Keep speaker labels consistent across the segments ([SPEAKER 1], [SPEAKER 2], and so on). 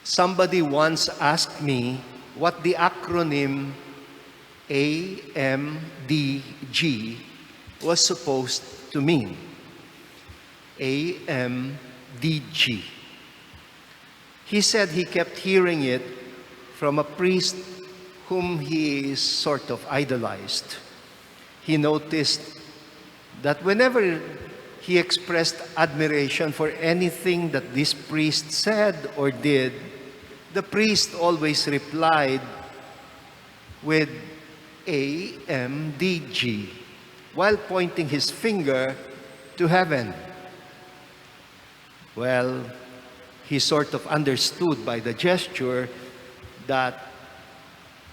[SPEAKER 1] Somebody once asked me what the acronym A.M.D.G was supposed to mean. A.M.D.G. He said he kept hearing it from a priest whom he is sort of idolized. He noticed that whenever he expressed admiration for anything that this priest said or did, the priest always replied with A.M.D.G. while pointing his finger to heaven. Well, he sort of understood by the gesture that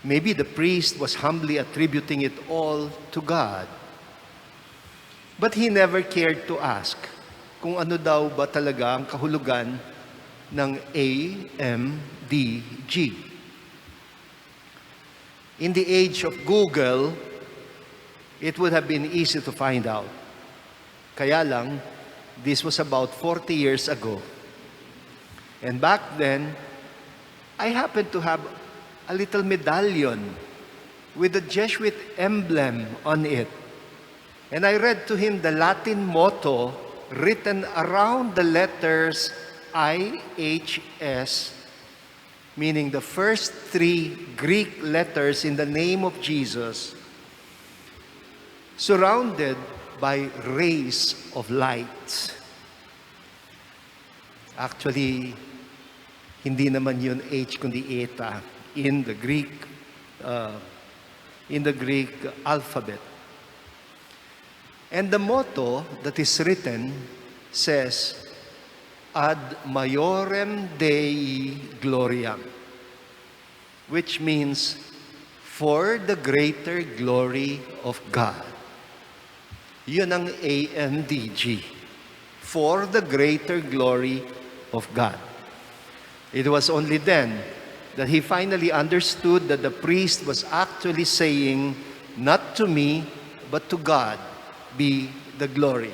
[SPEAKER 1] maybe the priest was humbly attributing it all to God. But he never cared to ask kung ano daw ba talaga ang kahulugan ng A.M.D.G. In the age of Google, it would have been easy to find out. Kaya lang, this was about 40 years ago. And back then, I happened to have a little medallion with a Jesuit emblem on it. And I read to him the Latin motto written around the letters IHS, meaning the first three Greek letters in the name of Jesus, surrounded by rays of light. Actually, hindi naman yun H kundi eta in the Greek alphabet. And the motto that is written says, Ad Maiorem Dei Gloriam, which means, for the greater glory of God. Yun ang A.M.D.G. For the greater glory of God. It was only then that he finally understood that the priest was actually saying, not to me, but to God be the glory,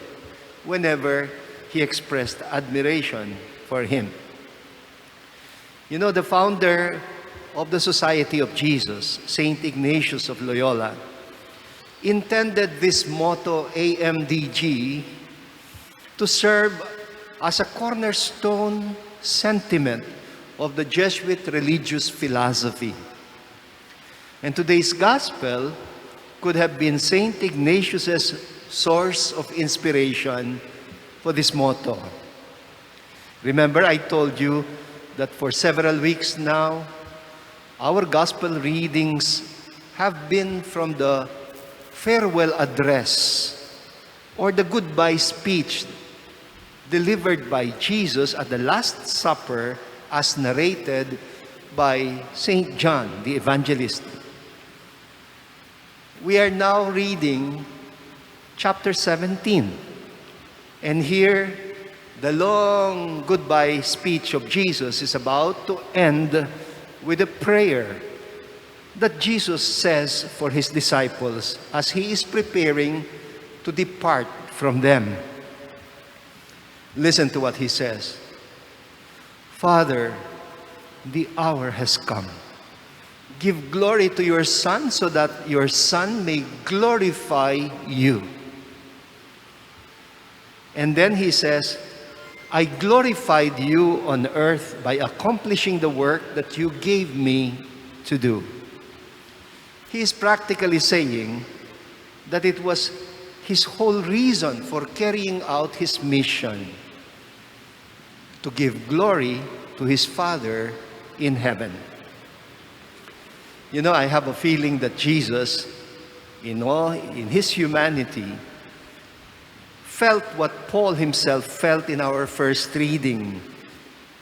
[SPEAKER 1] whenever he expressed admiration for him. You know, the founder of the Society of Jesus, Saint Ignatius of Loyola, intended this motto, A.M.D.G., to serve as a cornerstone sentiment of the Jesuit religious philosophy. And today's gospel could have been Saint Ignatius's source of inspiration for this motto. Remember, I told you that for several weeks now, our gospel readings have been from the farewell address or the goodbye speech delivered by Jesus at the Last Supper as narrated by St. John, the evangelist. We are now reading chapter 17. And here, the long goodbye speech of Jesus is about to end with a prayer that Jesus says for his disciples as he is preparing to depart from them. Listen to what he says. Father, the hour has come. Give glory to your Son so that your Son may glorify you. And then he says, I glorified you on earth by accomplishing the work that you gave me to do. He is practically saying that it was his whole reason for carrying out his mission, to give glory to his Father in heaven. You know, I have a feeling that Jesus, in his humanity, felt what Paul himself felt in our first reading,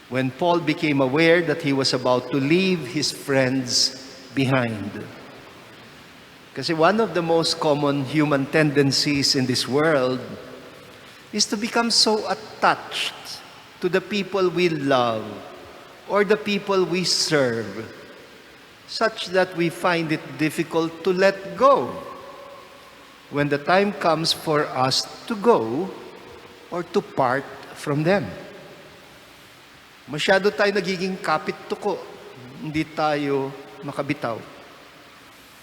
[SPEAKER 1] when Paul became aware that he was about to leave his friends behind. Kasi one of the most common human tendencies in this world is to become so attached to the people we love or the people we serve, such that we find it difficult to let go when the time comes for us to go or to part from them. Masyado tayo nagiging kapit-tuko. Hindi tayo makabitaw.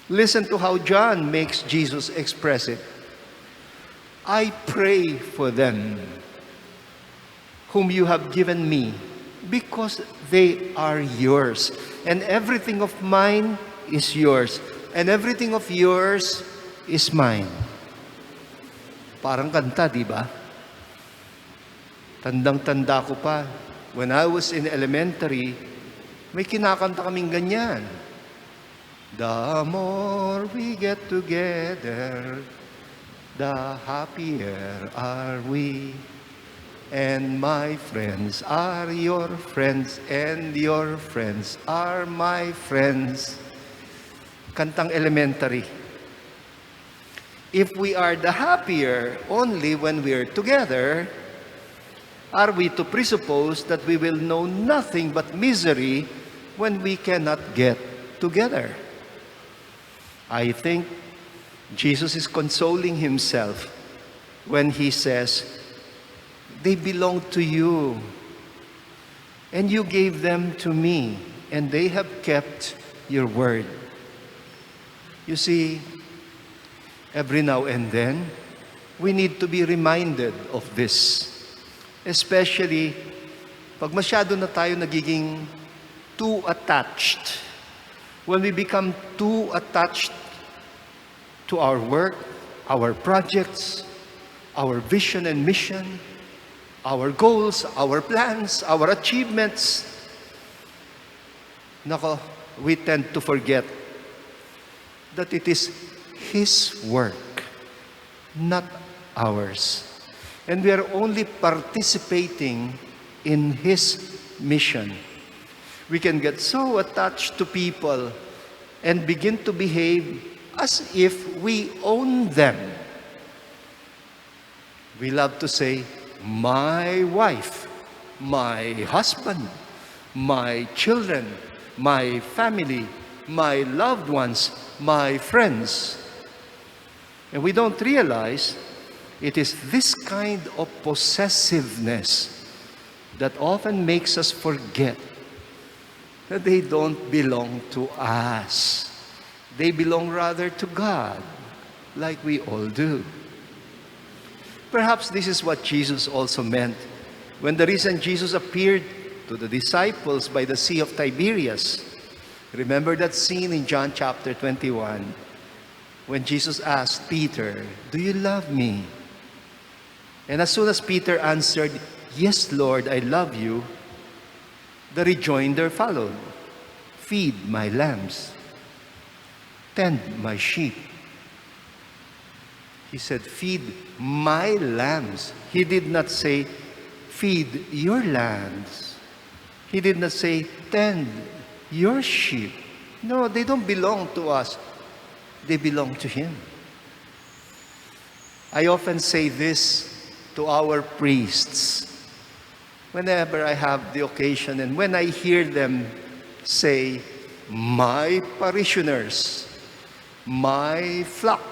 [SPEAKER 1] Listen to how John makes Jesus express it. I pray for them whom you have given me, because they are yours. And everything of mine is yours. And everything of yours is mine. Parang kanta, di ba? Tandang-tanda ko pa. When I was in elementary, may kinakanta kaming ganyan. The more we get together, the happier are we. And my friends are your friends, and your friends are my friends. Kantang elementary. If we are the happier only when we are together, are we to presuppose that we will know nothing but misery when we cannot get together? I think Jesus is consoling himself when he says, they belong to you, and you gave them to me, and they have kept your word. You see, every now and then, we need to be reminded of this. Especially, pag masyado na tayo nagiging too attached. When we become too attached to our work, our projects, our vision and mission, our goals, our plans, our achievements, nako, we tend to forget that it is His work, not ours. And we are only participating in His mission. We can get so attached to people and begin to behave as if we own them. We love to say, my wife, my husband, my children, my family, my loved ones, my friends. And we don't realize it is this kind of possessiveness that often makes us forget that they don't belong to us. They belong rather to God, like we all do. Perhaps this is what Jesus also meant when the reason Jesus appeared to the disciples by the Sea of Tiberias. Remember that scene in John chapter 21 when Jesus asked Peter, "Do you love me?" And as soon as Peter answered, "Yes, Lord, I love you," the rejoinder followed. "Feed my lambs. Tend my sheep." He said, "Feed my lambs." He did not say, "Feed your lambs." He did not say, "Tend your sheep." No, they don't belong to us. They belong to Him. I often say this to our priests whenever I have the occasion and when I hear them say, "My parishioners, my flock,"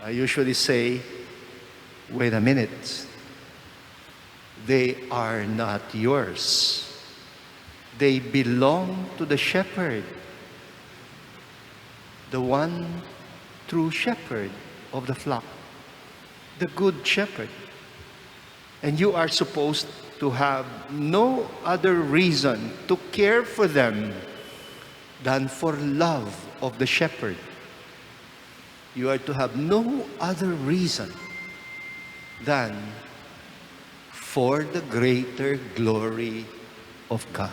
[SPEAKER 1] I usually say, wait a minute. They are not yours. They belong to the shepherd, the one true shepherd of the flock, the good shepherd. And you are supposed to have no other reason to care for them than for love of the shepherd. You are to have no other reason than for the greater glory of God.